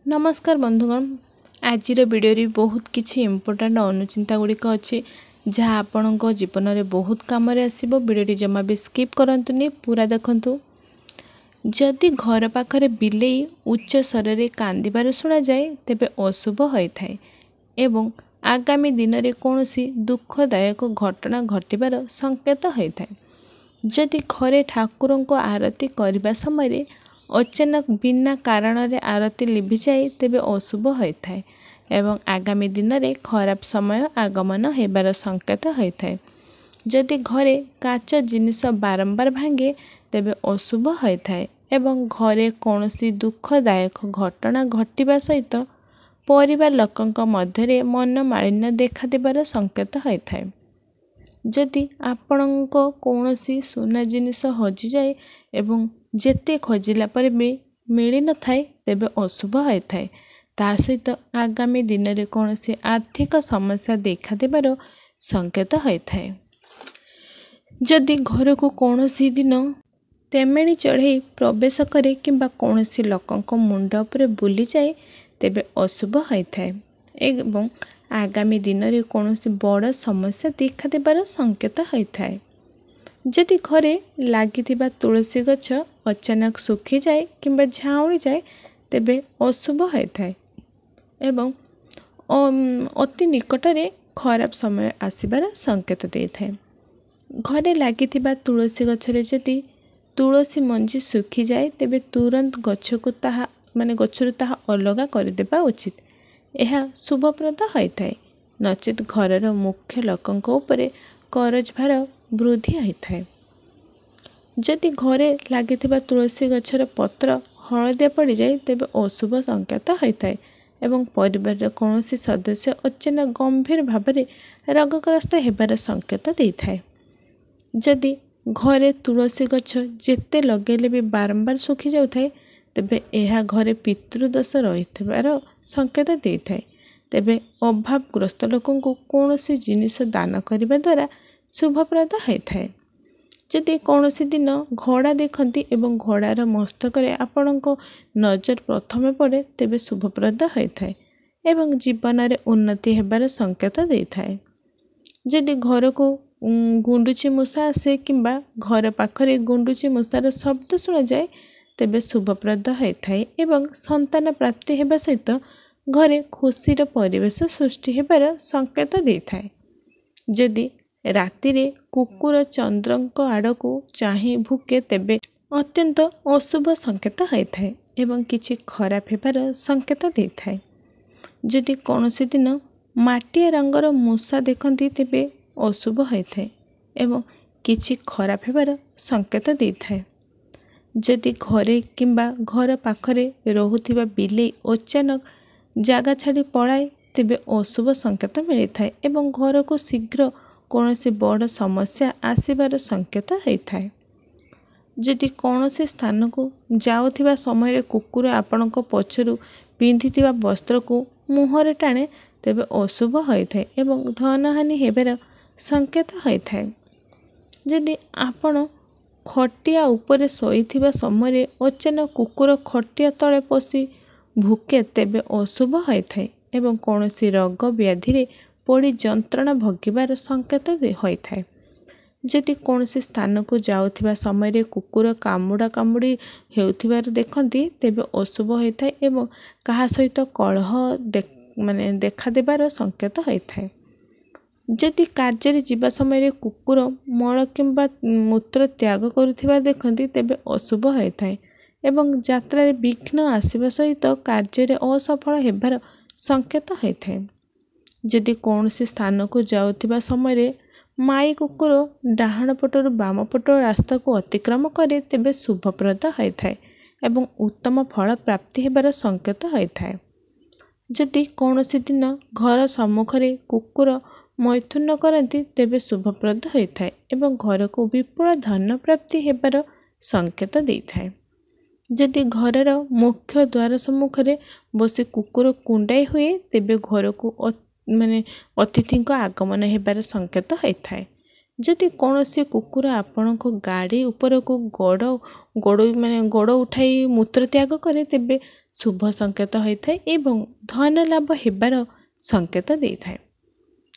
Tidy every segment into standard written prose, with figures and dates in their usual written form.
नमस्कार बंधुगण। आज वीडियो बहुत किसी इम्पोर्टाट अनुचिंता गुड़िक अच्छी जहाँ आपण जीवन में बहुत कम आसो। वीडियो जमा भी स्किप करंतुनी, पूरा देखंतु। जदि घर पाखरे बिलेई उच्च स्वर में कांदिबार शुणा जाए तेबे अशुभ होता है एवं आगामी दिन में कौन दुखदायक घटना घटबार संकेत होता है। जदि घरे ठाकुर को आरती करने समय अचानक बिना कारण आरती लिभि जाए तेबे अशुभ होता है एवं आगामी दिन में खराब समय आगमन होबार संकेत होता है। जदि घरे काच जिनिस बारंबार भांगे तेबे अशुभ होता है एवं घरे कौन दुखदायक घटना घटवा सहित परिवार लोकों मध्य मनमालिन्य देखा देबार संकेत होता है। जदि आपणको कौनसी सुना जिनिस हजि जाए एवं जेते खोजिला पर भी मिल न थाए तेबे अशुभ होता है। ता सहित आगामी दिन में कौन आर्थिक समस्या देखा देबार संकेत होता है। जदि घर को कौन दिन तेमेणी चढ़ई प्रवेश करे किंबा कौन लोकों मुंड पर बुली जाए तेबे अशुभ होता है एवं आगामी दिन में कौन बड़ समस्या देखा देबार संकेत होता है। जदि घरे लगी तुलसी गछ अचानक सुखी जाए किंबा झाउली जाए तेबे अशुभ होता है एवं अति निकट में खराब समय आसबार संकेत देता है। घरे लगी तुलसी गछरे जदि तुलसी मंजी सुखी जाए तेबे तुरंत गछ को ताहा माने गछरु ताहा अलगा करदेबा उचित। यह शुभप्रद होता है नचेत घरर मुख्य लोकों ऊपर करज भार वृद्धि होता है। जदि घरे लगी तुलसी गछर पत्र हलदिया पड़ जाए तेबे अशुभ संकेत होता है एवं परिवार कौन सदस्य अचानक गंभीर भाव में रोगग्रस्त होबार संकेत देता है। जदि घरे तुलसी गछ जेते लगेले भी बारंबार सुखी जाए तेबे यह घरे पितृदोष रही संकेत देता है। तेबे अभावग्रस्त लोकों को कौन जिनिस दान करने द्वारा शुभप्रद होता है। जदि कौन दिन घोड़ा देखती एवं घोड़ार मस्तक आपण नजर प्रथम पड़े तेबे शुभप्रद होता है एवं जीवन में उन्नति होबार संकेत देता है। जदि घर को गुंडुची मूषा आसे किंबा घर पाखरे गुंडुची मूषार शब्द शुणा जाए तेबे शुभप्रद होता है एवं संतान प्राप्ति होगा सहित घरे खुशीर परिवेश सृष्टि होबार संकेत देता है। जदि राति रे कुकुर चंद्र आड़क चाहे भूके तेबे अत्यंत अशुभ संकेत होता है एवं किछि खराब होबार संकेत देता है। जदि कौन दिन माटिया रंगर मूषा देखती तेबे अशुभ होता है एवं किछि खराब होबार संकेत देता है। जदि घरे किंबा घर पाखरे रोहुथिबा बिलेई अचानक जागा छाड़ी पलाए तेबे अशुभ संकेत मिलता है एवं घर को शीघ्र कौन बड़ समस्या आसबार संकेत होता है। जदि कौन स्थान को जाउथिबा समय कुकुर आपण पछरु पिंधि वस्त्र को मुहरे टाणे तेबे अशुभ होता है एवं धनहानि होबार संकेत होता है। जदि आपण खटिया उपरे शोइथिबा समय अचानक कुकुर खटिया तले पशि भूके तेबे अशुभ होता है एवं कौन रोग व्याधि पड़ी जंत्रणा भोगिबार संकेत होता है। जदि कौन स्थान को जाउथिबा समय कुकुर कामुड़ा कामुड़ी हेउथिबार देखती तेबे अशुभ होता है एवं कहा सहित कलह माने देखा देबार संकेत होता है। जदि कार्य जीवा समय कुकुर मल किंबा मूत्र त्याग करुथिबार देखती तेबे अशुभ होता है एवं यात्रा विघ्न आसवा सहित कार्य असफल होबार संकेत होता है। जदि कौन स्थान को जाउथिबा समय माई कुकुर डाहाण पटर बाम पट रास्ता को अतिक्रम करे तेबे शुभप्रद होता है एवं उत्तम फल प्राप्ति होबार संकेत होता है। जदि कौन दिन घर सम्मुखरे कुकुर मैथुन करती तेबे शुभप्रद होता है एवं घर को विपुल धन प्राप्ति होबार संकेत देता है। जदि घरर मुख्य द्वार सम्मुखरे बसी कुकुर कुंडाई हुए तेबे घर को माने अतिथि आगमन होबार संकेत होता है। जदि कौन से कुकुर आपण गाड़ी उपर को गोड़ उठाई मूत्र त्याग करे तेबे शुभ संकेत होता है एवं धन लाभ हेबार संकेत देता है।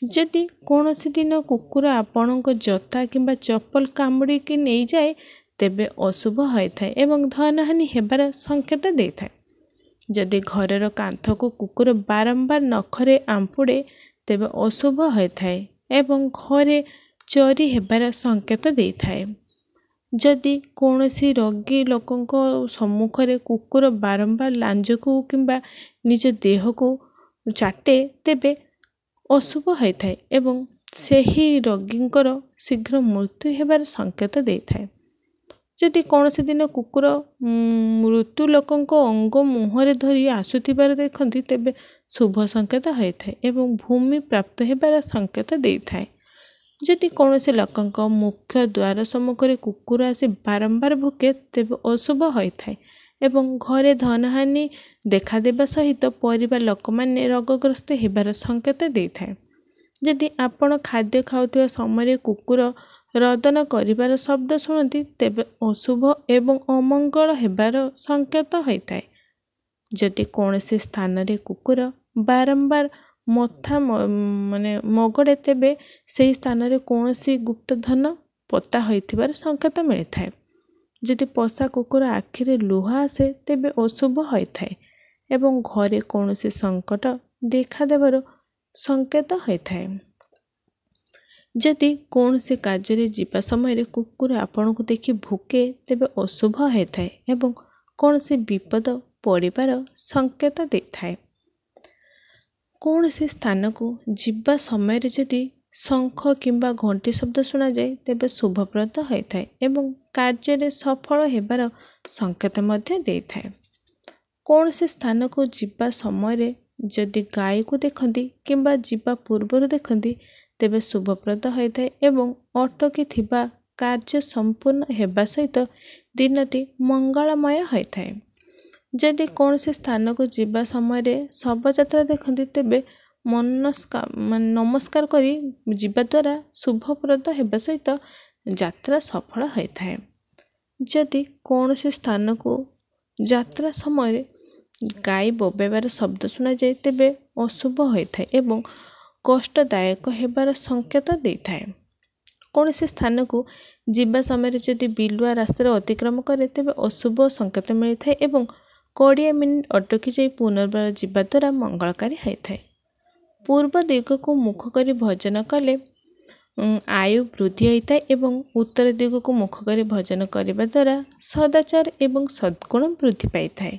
जदि कौन से दिन कुकुर आपण जता किंबा चप्पल कामुड़ी की नहीं जाए तेबे अशुभ होता है एवं धन हानि हेबार संकेत देता है। जदि घर कांथ को कुकुर बारंबार नखरे आंपुड़े तेबे अशुभ होता है एवं घरे चोरी हेबार संकेत देता है। जदि कौन सी रोगी लोकों सम्मुखरे कुकुर बारंबार लांज को किंबा निज देह को चाटे तेबे अशुभ होता है एवं सही रोगींकर शीघ्र मृत्यु हेबार संकेत देता है। जदि कौन से दिन कुकुर मृत्यु लोकों अंग मुहरे धरी आसुथिबार देखती तेबे शुभ संकेत होता है एवं भूमि प्राप्त हेबार संकेत देता है। जदि कौन से लोकों मुख्य द्वार सम्मुखरे कुकुर आसी बारंबार भुके तेबे अशुभ होता है एवं घरे धनहानि देखादेवा सहित परिवार लोक मैंने रोगग्रस्त हेबार संकेत देता है। जदि आपण खाद्य खाउथिबा समय कुकुर रदन करिबार शब्द शुणती तेबे अशुभ एवं अमंगल हेबार संकेत होता है। जदि कौन से स्थान रे कुकुर बारंबार मथा माने मगड़े तेबे से स्थान रे कौन सी गुप्त धन पता होइथिबार संकेत मिलता है। जदि पोषा कुकुर आखिरे लुह आसे तेबे अशुभ होता है एवं घरे कौन सी संकट देखा देवार संकेत होता है। जदि कौन से कार्य जीवा समय कुकुर आपण को देखि भुके तेबे अशुभ होता है एवं कौन से विपद पड़िबार संकेत देता है। कौन से स्थान को जीवा समय जदि शंख किंबा घंटी शब्द शुणा जाए तेबे शुभप्रद होता है एवं कार्य सफल हेबार संकेत मध्य देता है। कौन से स्थान को जीवा समय जदि गाय को देखती किंबा जीवा पूर्वर देखती तेबे शुभप्रद होता है एवं अटकी थिबा कार्य संपूर्ण हेबा सहित दिनटी मंगलमय होता है। जदि कौन से स्थान को जीवा समय शवयात्रा देखती तेबे नमस्कार करी जीवा द्वारा शुभप्रद हेबा सहित यात्रा सफल होता है। जदि कौन से स्थान को यात्रा समय गाय बोबेबार शब्द शुणा जाए तेबे अशुभ होता है एवं कष्टदायक हेबार संकेत देता है। कौन से स्थान को जीवा समय जदि बिलुआ रास्ता अतिक्रम करे तेबे अशुभ संकेत मिलता है एवं 20 मिनिट अटकी जाई पुनर्बार जीवा द्वारा मंगलकारी होता है। पूर्व दिग को मुख करी भजन कले आयु वृद्धि होता है एवं उत्तर दिग को मुख करी भजन करने द्वारा सदाचार एवं सद्गुण वृद्धि पाई है।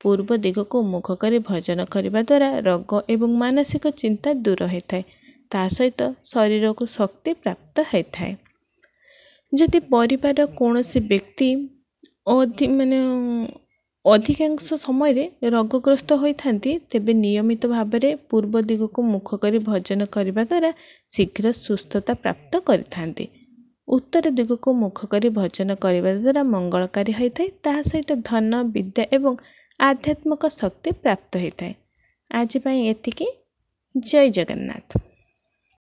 पूर्व दिग को मुख करी भजन करने द्वारा रोग एवं मानसिक चिंता दूर होता है ता सहित शरीर को शक्ति प्राप्त होता है। जदि परिवार कौन से व्यक्ति अधिकांश समय रोगग्रस्त होइथांती तेबे नियमित भाव में पूर्व दिग को मुख करी भजन करने द्वारा शीघ्र सुस्थता प्राप्त करिथांती। उत्तर दिग को मुख करी भजन करने द्वारा मंगलकारी होता है ता सहित धन विद्या एवं आध्यात्मिक शक्ति प्राप्त होता है। आज एतिकी। जय जगन्नाथ।